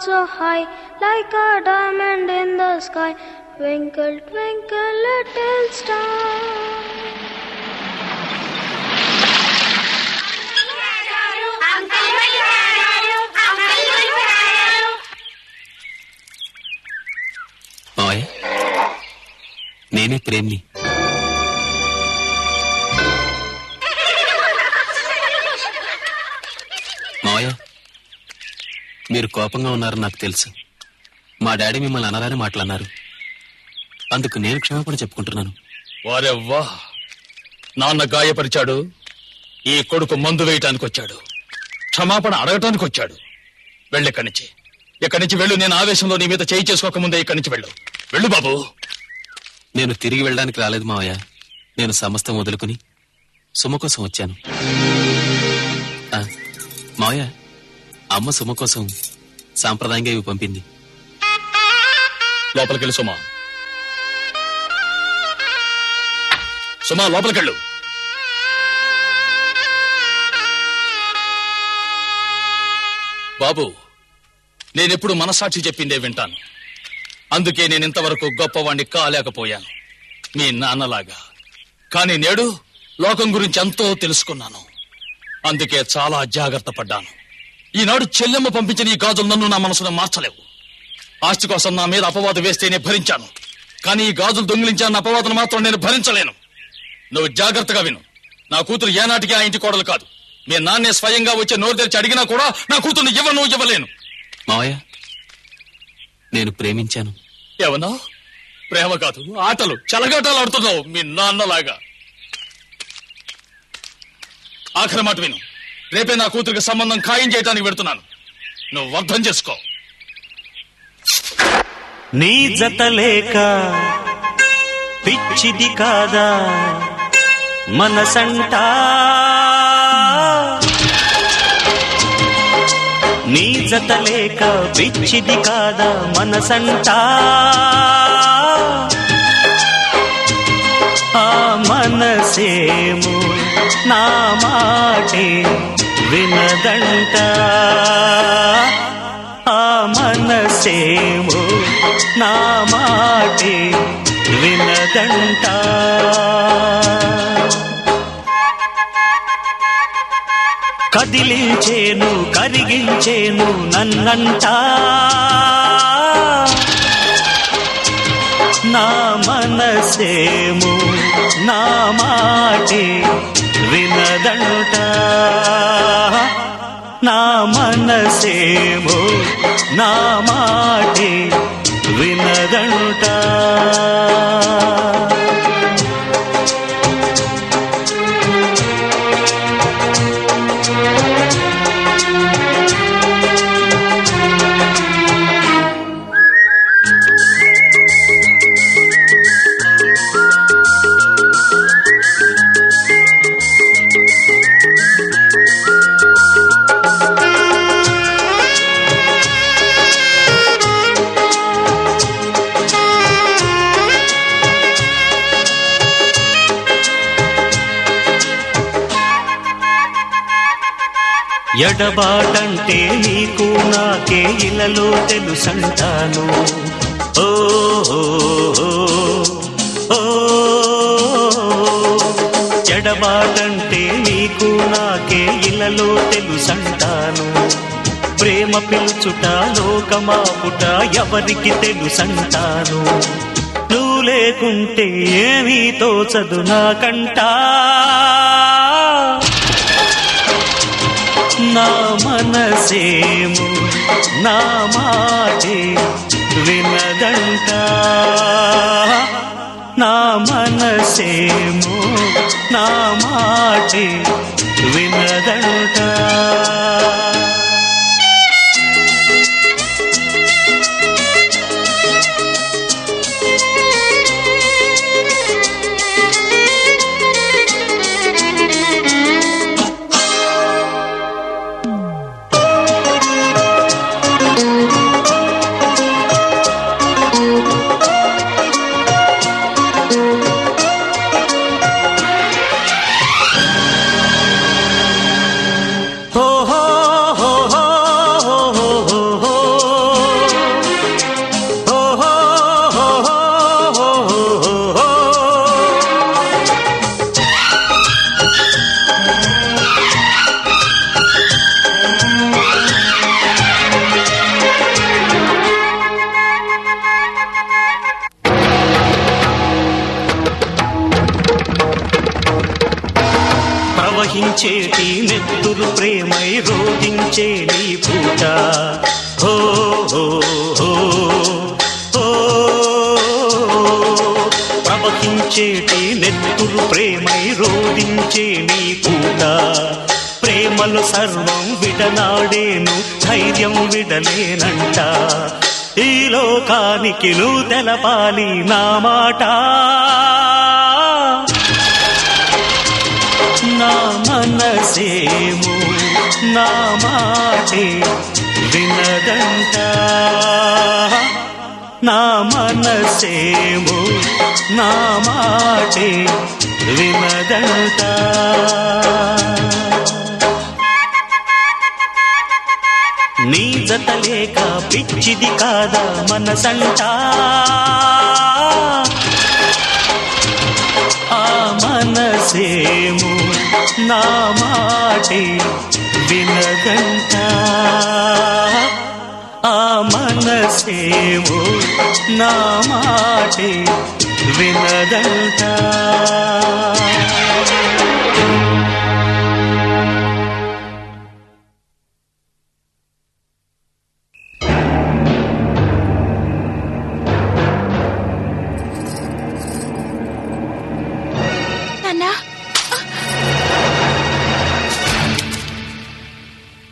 clouds so high, like a diamond in the sky. Twinkle, twinkle, little star. మావయ్య, నేనే ప్రేమ్ని. మావయ్య, మీరు కోపంగా ఉన్నారని నాకు తెలుసు. మా డాడీ మిమ్మల్ని అనరాని మాటలు అన్నారు. అందుకు నేను క్షమాపణ చెప్పుకుంటున్నాను. వారెవ్వా, నాన్న గాయపరిచాడు, ఈ కొడుకు మందు వేయటానికి వచ్చాడు, క్షమాపణ అడగటానికి వచ్చాడు. వెళ్ళిక్కడి నుంచి, ఇక్కడి నుంచి వెళ్ళు. నేను ఆవేశంలో నీ మీద చేయి చేసుకోకముందే ఇక్కడి నుంచి వెళ్ళు. వెళ్ళు బాబు. నేను తిరిగి వెళ్ళడానికి రాలేదు మావయ్య. నేను సమస్తం వదులుకుని సుమ కోసం వచ్చాను. మావయ్య, అమ్మ సుమ కోసం సాంప్రదాయంగా ఇవి పంపింది. లోపలికెళ్ళు సుమా. సుమా, లోపలికెళ్ళు. బాబు, నేనెప్పుడు మనసాక్షి చెప్పిందే వింటాను. అందుకే నేనింతవరకు గొప్పవాణ్ణి కాలేకపోయాను మీ నాన్నలాగా. కానీ నేడు లోకం గురించి ఎంతో తెలుసుకున్నాను. అందుకే చాలా జాగ్రత్త పడ్డాను. ఈనాడు చెల్లెమ్మ పంపించిన ఈ గాజులు నన్ను నా మనసును మార్చలేవు. ఆస్తి కోసం నా మీద అపవాదు వేస్తేనే భరించాను, కానీ ఈ గాజులు దొంగిలించాన్న అపవాదును మాత్రం నేను భరించలేను. నువ్వు జాగ్రత్తగా విను. నా కూతురు ఏనాటికి ఆ ఇంటి కోడలు కాదు. మీ నాన్నే స్వయంగా వచ్చి నోరు తెరిచి అడిగినా కూడా నా కూతుర్ని ఇవ్వలేను. మావయ్య, నేను ప్రేమించాను. ఏమన్నా? ప్రేమ కాదు, ఆటలు, చెలగాటాలు ఆడుతున్నావు మీ నాన్నలాగా. ఆఖరి మాట విను. రేపే నా కూతురికి సంబంధం ఖాయం చేయడానికి పెడుతున్నాను. నువ్వు అర్థం చేసుకో. నీ జత లేక పిచ్చిది కాదా మనసంటా, నీ జత లేక పిచ్చిది కాదా మనసంటా. ఆ మనసేమో నా మాటే వినదంట, ఆ మనసేమో నా మాటే వినదంట. కదిలించేను కరిగించేను నన్నంట, నా మనసేమో నా మాటే వినదంట, నా మనసేమో నా మాటే వినదంట. ఎడబాటంటే నీకు నాకే ఇలలో తెలుసంటాను. ఓ ఎడబాటంటే నీకు నాకే ఇలలో తెలుసంటాను. ప్రేమ పిలుచుట లోకమాపుట ఎవరికి తెలుసంటాను. నువ్వు లేకుంటే ఏమీ తోచదు నాకంటా, నా మనసేమో నా మాటే వినదంట, నా మనసేమో నా మాటే వినదంట. ప్రవహించేటి నెత్తురు ప్రేమై రోధించే నీ పూట ఓ ఓ, ఓ, ఓ. ప్రవహించేటి నెత్తురు ప్రేమై రోధించే నీ పూట ప్రేమలో సర్వం విడనాడేను ధైర్యం విడలేనంట ఈ లోకానికి నువ్వు తెలపాలి నా మాట నా మనసేమో నా మాటే వినదంట నా మనసేమో నా మాటే వినదంట నీ జత లేక పిచ్చిది కాదా మనసంట ఆ మనసేమో నా మాటే వినదంట ఆ మనసేమో నా మాటే వినదంట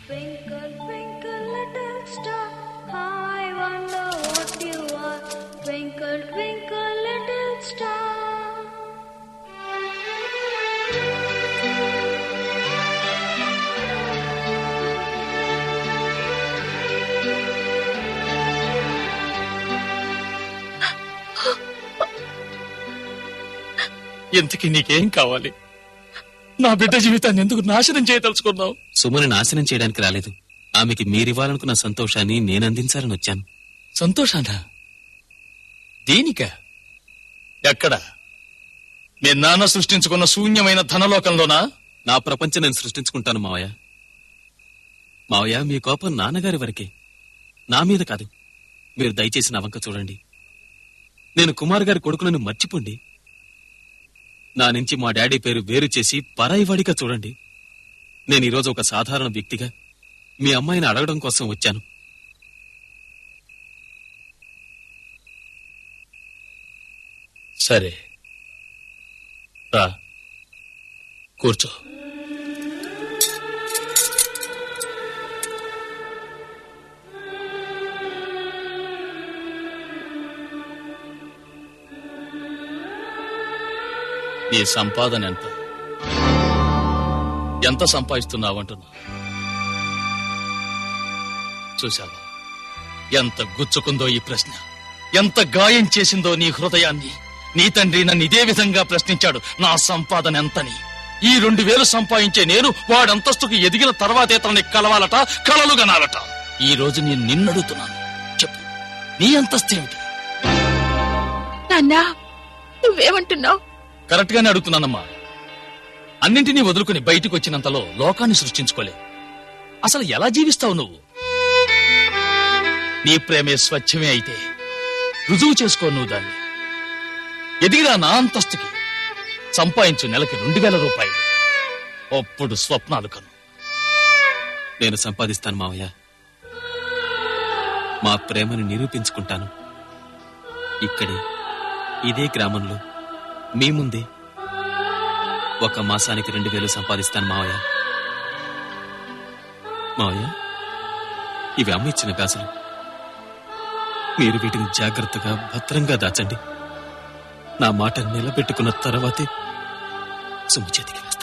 Twinkle, twinkle, little star, I wonder what you are. Twinkle, twinkle, little star. ఇంతకీ నీకేం కావాలి? నా బిడ్డ జీవితాన్ని ఎందుకు నాశనం చేయదలుచుకున్నావు? సుమని నాశనం చేయడానికి రాలేదు. ఆమెకి మీరివ్వాలనుకున్న సంతోషాన్ని నేను అందించాలని వచ్చాను. సంతోషానా? దేనిక? ఎక్కడ? మీ నాన్న సృష్టించుకున్న శూన్యమైన ధనలోకంలోనా? నా ప్రపంచం నేను సృష్టించుకుంటాను మావయ్య. మావయ్య, మీ కోపం నాన్నగారి వరకే, నా మీద కాదు. మీరు దయచేసి నా వంక చూడండి. నేను కుమార్ గారి కొడుకులను మర్చిపోండి. నా నుంచి మా డాడీ పేరు వేరు చేసి పరాయివాడిగా చూడండి. నేను ఈరోజు ఒక సాధారణ వ్యక్తిగా మీ అమ్మాయిని అడగడం కోసం వచ్చాను. సరే రా, కూర్చో. నీ సంపాదన ఎంత? ఎంత సంపాదిస్తున్నావంటున్నా? చూశావా ఎంత గుచ్చుకుందో ఈ ప్రశ్న, ఎంత గాయం చేసిందో నీ హృదయాన్ని. నీ తండ్రి నన్ను ఇదే విధంగా ప్రశ్నించాడు, నా సంపాదన ఎంతని. ఈ 2000 సంపాదించే నేను వాడంతస్తుకు ఎదిగిన తర్వాతే తనని కలవాలట, కలలు గనాలట. ఈ రోజు నేను నిన్నడుగుతున్నాను, చెప్పు, నీ అంతస్తు ఏమిటి? నాన్నా, నువ్వేమంటున్నావు? కరెక్ట్ గానే అడుగుతున్నానమ్మా. అన్నింటినీ వదులుకుని బయటకు వచ్చినంతలో లోకాన్ని సృష్టించుకోలేవు. అసలు ఎలా జీవిస్తావు నువ్వు? నీ ప్రేమే స్వచ్ఛమే అయితే రుజువు చేసుకో నువ్వు దాన్ని. ఎదిగిరా నా అంతస్తుకి, సంపాదించు నెలకి 2000 రూపాయలు. అప్పుడు స్వప్నాలు కను. నేను సంపాదిస్తాను మావయ్య. మా ప్రేమను నిరూపించుకుంటాను. ఇక్కడే, ఇదే గ్రామంలో, మీ ముందే ఒక మాసానికి 2000 సంపాదిస్తాను మావయ్య. మావయ్య, ఇవి అమ్మ ఇచ్చిన గాజులు. మీరు వీటిని జాగ్రత్తగా భద్రంగా దాచండి. నా మాట నిలబెట్టుకున్న తర్వాతే సుమ చేతికి వేస్తాను.